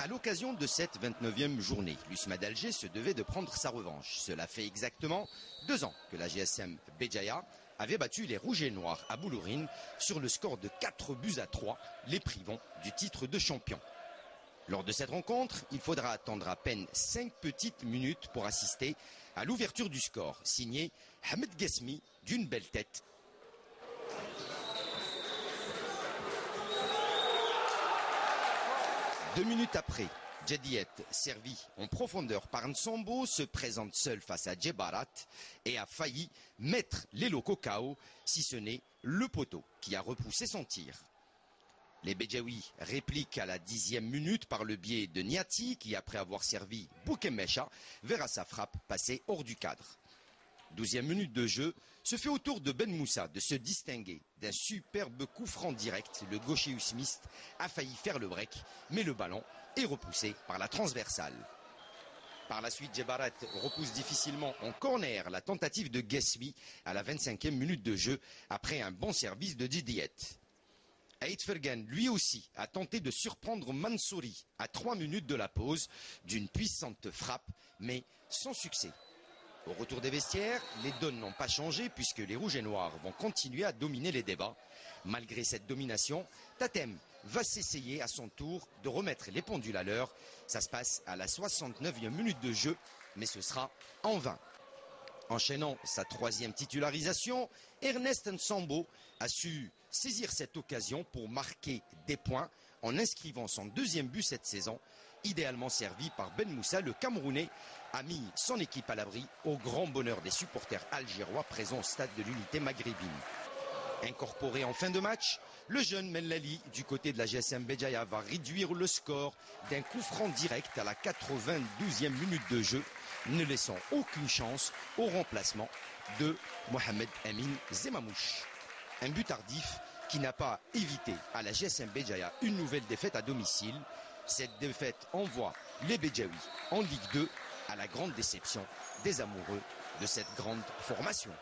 À l'occasion de cette 29e journée, l'USMA d'Alger se devait de prendre sa revanche. Cela fait exactement 2 ans que la GSM Béjaïa avait battu les Rouges et Noirs à Boulourine sur le score de 4-3, les privant du titre de champion. Lors de cette rencontre, il faudra attendre à peine 5 petites minutes pour assister à l'ouverture du score, signé Hamed Ghesmi d'une belle tête. Deux minutes après, Djediet, servi en profondeur par Nsambo, se présente seul face à Djebarat et a failli mettre les locaux KO, si ce n'est le poteau qui a repoussé son tir. Les Béjaouis répliquent à la 10e minute par le biais de Niati qui, après avoir servi Boukemesha, verra sa frappe passer hors du cadre. 12e minute de jeu, ce fait au tour de Ben Moussa de se distinguer d'un superbe coup franc direct. Le gaucher usmiste a failli faire le break, mais le ballon est repoussé par la transversale. Par la suite, Djebarat repousse difficilement en corner la tentative de Ghesmi à la 25e minute de jeu après un bon service de Djediet. Aït Fergan, lui aussi, a tenté de surprendre Mansouri à 3 minutes de la pause d'une puissante frappe, mais sans succès. Au retour des vestiaires, les donnes n'ont pas changé puisque les Rouges et Noirs vont continuer à dominer les débats. Malgré cette domination, Tatem va s'essayer à son tour de remettre les pendules à l'heure. Ça se passe à la 69e minute de jeu, mais ce sera en vain. Enchaînant sa 3e titularisation, Ernest Nsambo a su saisir cette occasion pour marquer des points en inscrivant son 2e but cette saison. Idéalement servi par Ben Moussa, le Camerounais a mis son équipe à l'abri au grand bonheur des supporters algérois présents au stade de l'unité maghrébine. Incorporé en fin de match, le jeune Mellali du côté de la GSM Béjaïa va réduire le score d'un coup franc direct à la 92e minute de jeu, ne laissant aucune chance au remplacement de Mohamed Amin Zemamouche. Un but tardif qui n'a pas évité à la GSM Béjaïa une nouvelle défaite à domicile. Cette défaite envoie les Béjaouis en Ligue 2 à la grande déception des amoureux de cette grande formation.